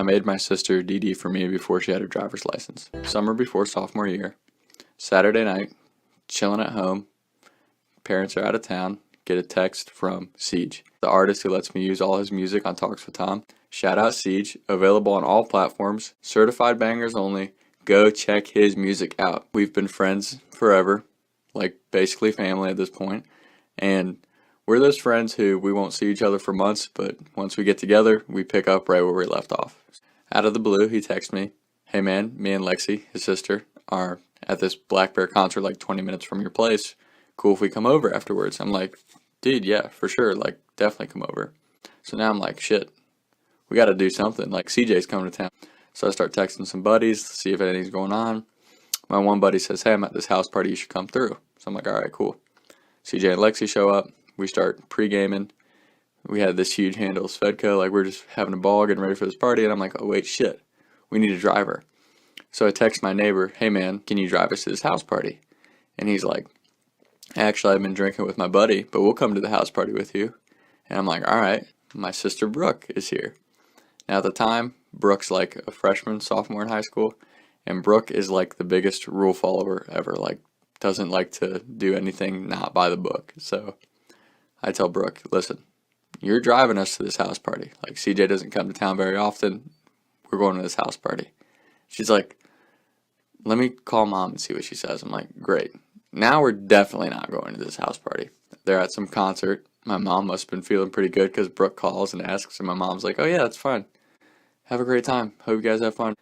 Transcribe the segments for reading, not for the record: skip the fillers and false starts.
I made my sister DD for me before she had her driver's license. Summer before sophomore year. Saturday night, chilling at home. Parents are out of town. Get a text from Siege, the artist who lets me use all his music on Talks with Tom. Shout out Siege, available on all platforms, certified bangers only. Go check his music out. We've been friends forever, like basically family at this point, and we're those friends who we won't see each other for months, but once we get together, we pick up right where we left off. Out of the blue, he texts me, "Hey man, me and Lexi, his sister, are at this Black Bear concert like 20 minutes from your place. Cool if we come over afterwards." I'm like, dude, yeah, for sure, like, definitely come over. So now I'm like, shit, we gotta do something, like, CJ's coming to town. So I start texting some buddies to see if anything's going on. My one buddy says, "Hey, I'm at this house party, you should come through." So I'm like, alright, cool. CJ and Lexi show up, we start pre-gaming. We had this huge handle Svedka, like, we're just having a ball, getting ready for this party, and I'm like, oh wait, shit, we need a driver. So I text my neighbor, "Hey man, can you drive us to this house party?" And he's like, "Actually, I've been drinking with my buddy, but we'll come to the house party with you." And I'm like, alright, my sister Brooke is here. Now at the time, Brooke's like a freshman, sophomore in high school, and Brooke is like the biggest rule follower ever, like doesn't like to do anything not by the book. So I tell Brooke, "Listen, you're driving us to this house party. Like, CJ doesn't come to town very often. We're going to this house party." She's like, "Let me call mom and see what she says." I'm like, great. Now we're definitely not going to this house party. They're at some concert. My mom must have been feeling pretty good because Brooke calls and asks, and my mom's like, "Oh yeah, that's fine. Have a great time. Hope you guys have fun."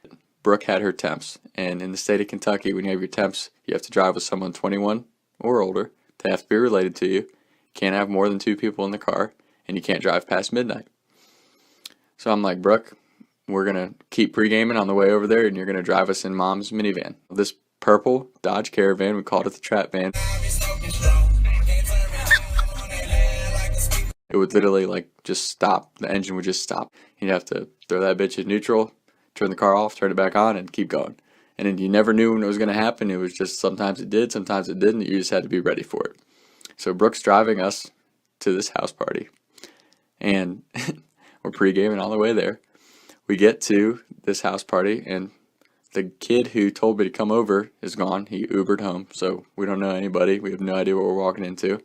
Brooke had her temps, and in the state of Kentucky, when you have your temps, you have to drive with someone 21 or older. They have to be related to you. Can't have more than 2 people in the car, and you can't drive past midnight. So I'm like, "Brooke, we're going to keep pre-gaming on the way over there, and you're going to drive us in mom's minivan." This purple Dodge Caravan, we called it the Trap Van. It would literally like just stop. The engine would just stop. You'd have to throw that bitch in neutral, turn the car off, turn it back on, and keep going. And then you never knew when it was going to happen. It was just sometimes it did, sometimes it didn't. You just had to be ready for it. So Brooke's driving us to this house party, and we're pre-gaming all the way there. We get to this house party, and the kid who told me to come over is gone. He Ubered home, so we don't know anybody. We have no idea what we're walking into.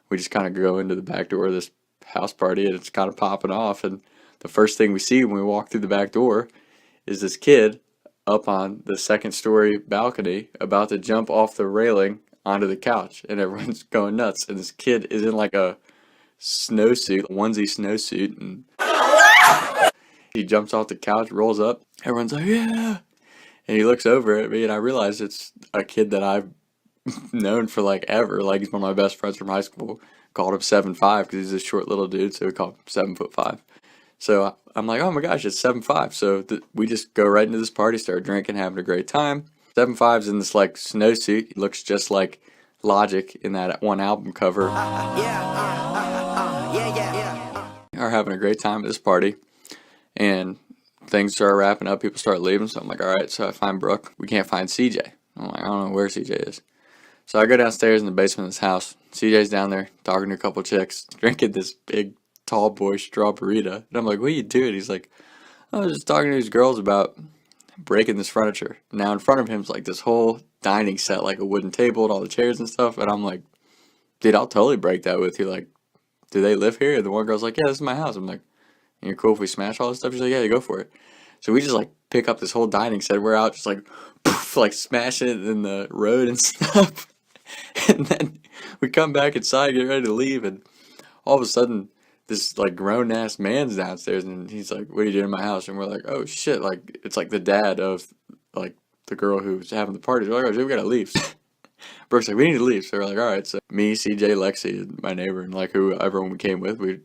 We just kind of go into the back door of this house party, and it's kind of popping off. And the first thing we see when we walk through the back door is this kid up on the second-story balcony about to jump off the railing onto the couch, and everyone's going nuts. And this kid is in like a snowsuit, onesie snowsuit, and he jumps off the couch, rolls up. Everyone's like, "Yeah!" And he looks over at me, and I realize it's a kid that I've known for like ever. Like, he's one of my best friends from high school. Called him 7'5" because he's a short little dude, so we called him 7'5". So I'm like, oh my gosh, it's 7'5". So we just go right into this party, start drinking, having a great time. 7'5's in this like snowsuit. He looks just like Logic in that one album cover. Are having a great time at this party, and things start wrapping up. People start leaving, so I'm like, all right. So I find Brooke. We can't find CJ. I'm like, I don't know where CJ is. So I go downstairs in the basement of this house. CJ's down there talking to a couple chicks, drinking this big tall boy straw burrito. And I'm like, "What are you doing?" He's like, "I was just talking to these girls about breaking this furniture." Now in front of him is like this whole dining set, like a wooden table and all the chairs and stuff. And I'm like, "Dude, I'll totally break that with you. Like, do they live here?" And the one girl's like, "Yeah, this is my house." I'm like, "You're cool if we smash all this stuff?" She's like, "Yeah, go for it." So we just like pick up this whole dining set. We're out just like, poof, like smashing it in the road and stuff. And then we come back inside, get ready to leave, and all of a sudden, this like grown ass man's downstairs, and he's like, "What are you doing in my house?" And we're like, "Oh shit!" Like, it's like the dad of like the girl who's having the party. We're like, "Oh, we gotta leave." Brooke's like, "We need to leave." So we're like, all right. So me, CJ, Lexi, and my neighbor, and like everyone we came with, we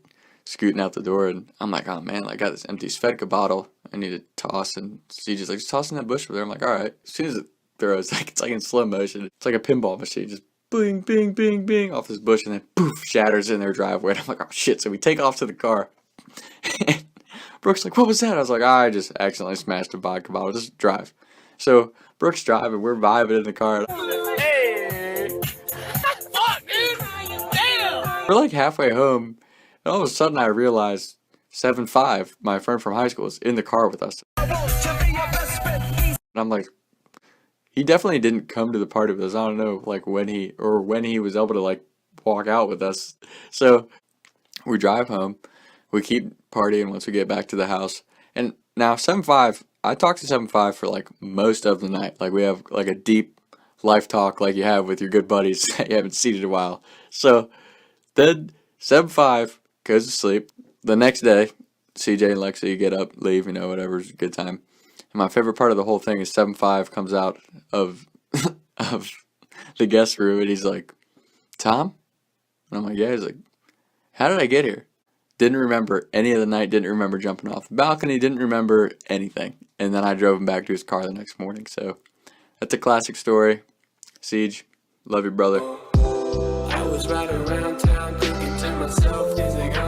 scooting out the door, and I'm like, oh man, like, I got this empty Svedka bottle I need to toss, and CJ's like, "Just toss in that bush over there." I'm like, all right. As soon as it throws, like, it's like in slow motion. It's like a pinball machine, just bing, bing, bing, bing off this bush, and then poof, shatters in their driveway. And I'm like, oh shit. So we take off to the car. And Brooke's like, "What was that?" I was like, I just accidentally smashed a vodka bottle. Just drive. So Brooke's driving, we're vibing in the car. Hey! Fuck, dude! Damn! We're like halfway home, and all of a sudden I realized 7'5", my friend from high school, is in the car with us. And I'm like, he definitely didn't come to the party with us. I don't know, like when he was able to like walk out with us. So we drive home. We keep partying once we get back to the house. And now 7'5", I talked to 7'5" for like most of the night. Like we have like a deep life talk like you have with your good buddies that you haven't seen in a while. So then 7'5" goes to sleep. The next day, CJ and Lexi get up, leave, whatever's a good time. And my favorite part of the whole thing is 7'5" comes out of of the guest room and he's like, "Tom?" And I'm like, "Yeah." He's like, "How did I get here?" Didn't remember any of the night, didn't remember jumping off the balcony, didn't remember anything. And then I drove him back to his car the next morning. So that's a classic story. Siege, love you, brother. I was riding around town thinking to myself, is it gonna